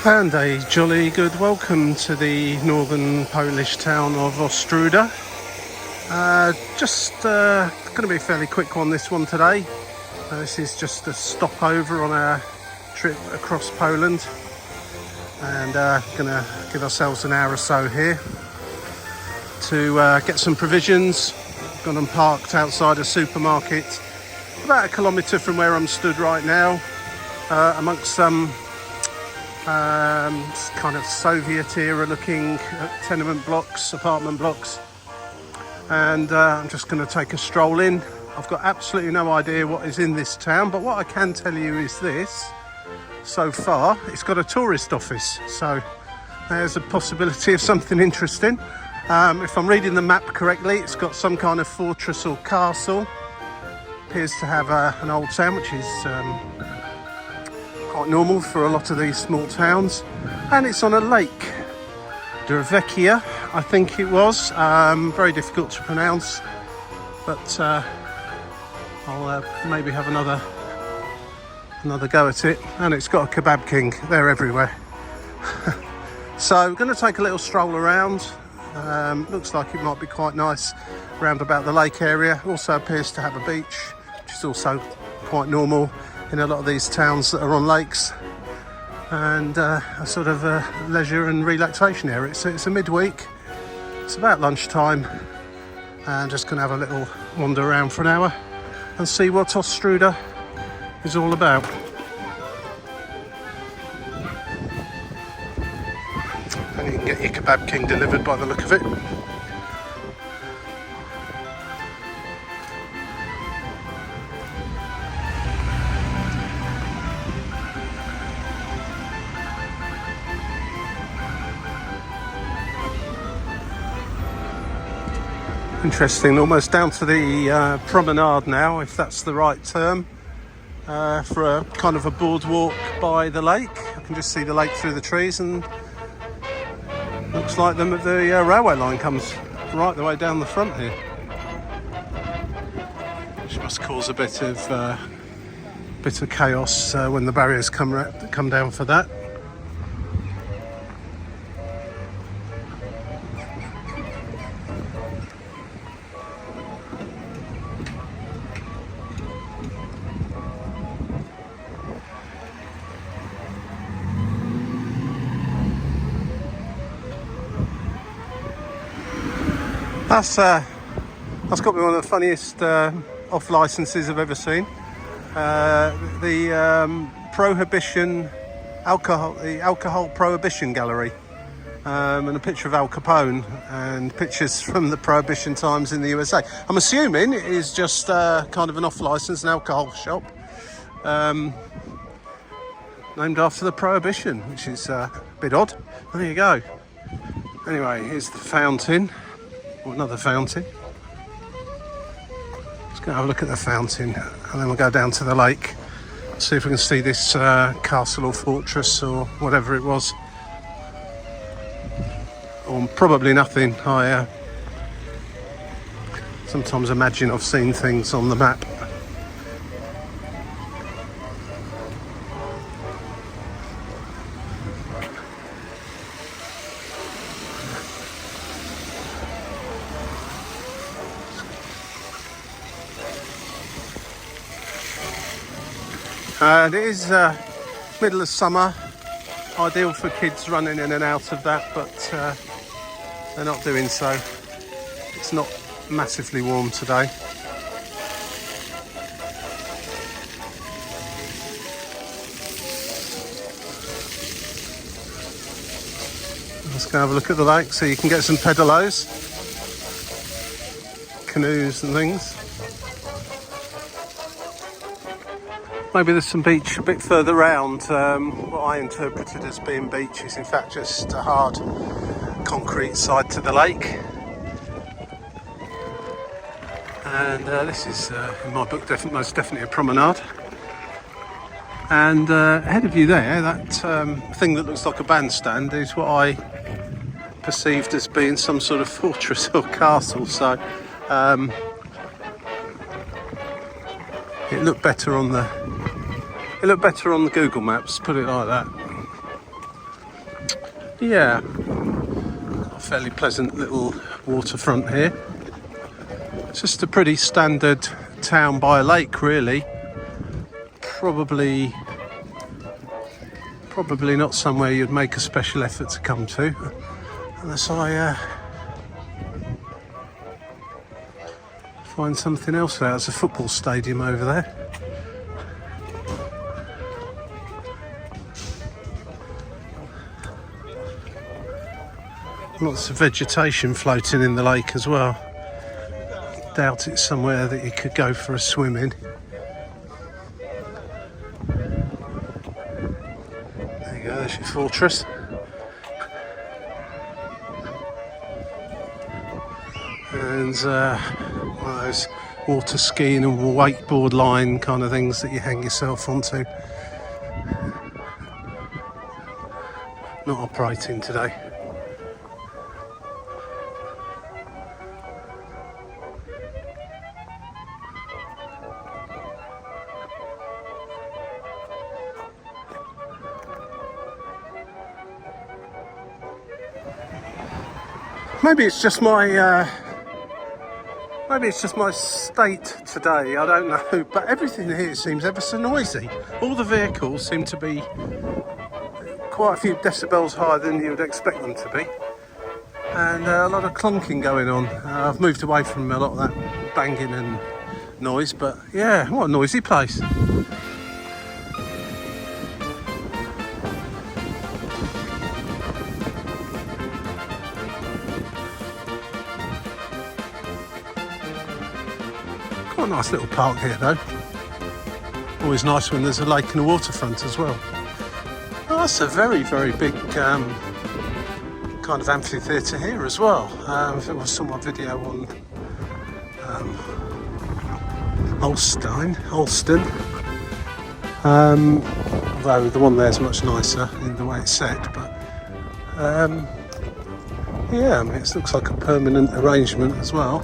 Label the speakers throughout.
Speaker 1: And a jolly good welcome to the northern Polish town of Ostróda. Just going to be a fairly quick one, this one today. This is just a stopover on our trip across Poland, and going to give ourselves an hour or so here to get some provisions. Got them parked outside a supermarket about 1 kilometre from where I'm stood right now, amongst some kind of Soviet era looking tenement blocks, apartment blocks, and I'm just going to take a stroll in. I've got absolutely no idea what is in this town, but what I can tell you is this: so far it's got a tourist office, so there's a possibility of something interesting. If I'm reading the map correctly, it's got some kind of fortress or castle. Appears to have an old town, which is quite normal for a lot of these small towns, and it's on a lake, Vecchia, I think it was. Very difficult to pronounce, but I'll maybe have another go at it. And it's got a kebab king, they're everywhere. So we're going to take a little stroll around. Looks like it might be quite nice round about the lake area. Also appears to have a beach, which is also quite normal in a lot of these towns that are on lakes, and a sort of a leisure and relaxation area. It's a midweek, it's about lunchtime, and just going to have a little wander around for an hour and see what Ostróda is all about. And you can get your kebab king delivered by the look of it. Interesting, almost down to the promenade now, if that's the right term, for a kind of a boardwalk by the lake. I can just see the lake through the trees, and looks like the railway line comes right the way down the front here, which must cause a bit of chaos when the barriers come down for that. That's got to be one of the funniest off licenses I've ever seen. The alcohol prohibition gallery, and a picture of Al Capone and pictures from the prohibition times in the USA. I'm assuming it is just kind of an off license, an alcohol shop, named after the prohibition, which is a bit odd. There you go. Anyway, here's the fountain. Or another fountain. Let's go have a look at the fountain, and then we'll go down to the lake, see if we can see this castle or fortress or whatever it was. Or probably nothing. I sometimes imagine I've seen things on the map. It is middle of summer, ideal for kids running in and out of that, but they're not doing so. It's not massively warm today. Let's go have a look at the lake so you can get some pedalos, canoes and things. Maybe there's some beach a bit further round. What I interpreted as being beach is in fact just a hard concrete side to the lake. And this is, in my book, most definitely a promenade. And ahead of you there, that thing that looks like a bandstand is what I perceived as being some sort of fortress or castle. So it looked better on the Google Maps, put it like that. Yeah, got a fairly pleasant little waterfront here. It's just a pretty standard town by a lake, really. Probably not somewhere you'd make a special effort to come to, unless I find something else there. There's a football stadium over there. Lots of vegetation floating in the lake as well. Doubt it's somewhere that you could go for a swim in. There you go, there's your fortress. And one of those water skiing and wakeboard line kind of things that you hang yourself onto. Not operating today. Maybe it's just my state today, I don't know, but everything here seems ever so noisy. All the vehicles seem to be quite a few decibels higher than you would expect them to be, and a lot of clunking going on. I've moved away from a lot of that banging and noise, but yeah, what a noisy place. Quite a nice little park here though. Always nice when there's a lake and a waterfront as well. Oh, that's a very, very big kind of amphitheatre here as well. If it was some video on Ulstein, although the one there is much nicer in the way it's set, but yeah, I mean, it looks like a permanent arrangement as well.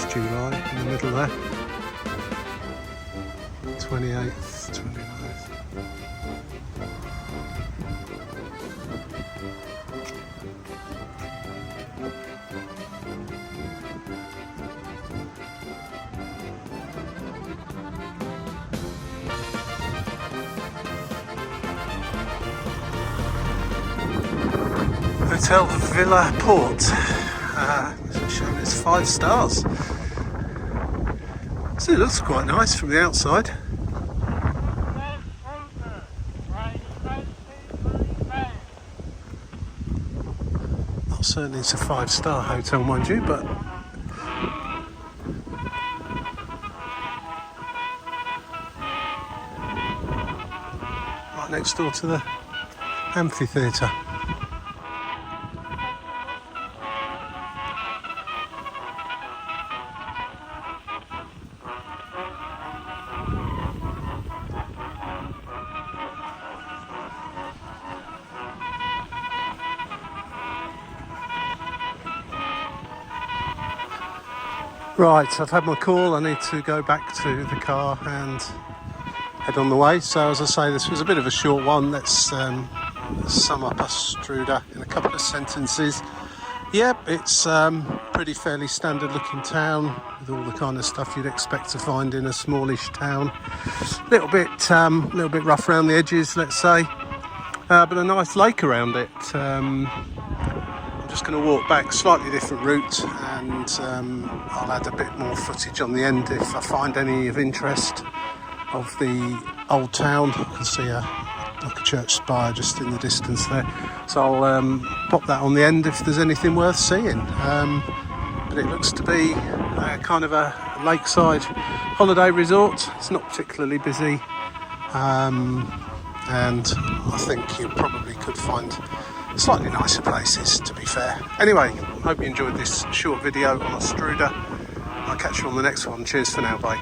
Speaker 1: July in the middle there. 28th, 29th. Hotel Villa Port. It's showing it's 5 stars. So it looks quite nice from the outside. Not certainly it's a 5-star hotel, mind you, but right next door to the amphitheatre. Right, I've had my call. I need to go back to the car and head on the way. So as I say, this was a bit of a short one. Let's sum up Ostróda in a couple of sentences. Yep, it's pretty fairly standard looking town with all the kind of stuff you'd expect to find in a smallish town. Little bit rough around the edges, let's say, but a nice lake around it. I'm just going to walk back, slightly different route, and I'll add a bit more footage on the end if I find any of interest of the old town. I can see like a church spire just in the distance there, so I'll pop that on the end if there's anything worth seeing. But it looks to be kind of a lakeside holiday resort. It's not particularly busy, and I think you probably could find slightly nicer places, to be fair. Anyway, hope you enjoyed this short video on Ostróda. I'll catch you on the next one. Cheers for now, bye.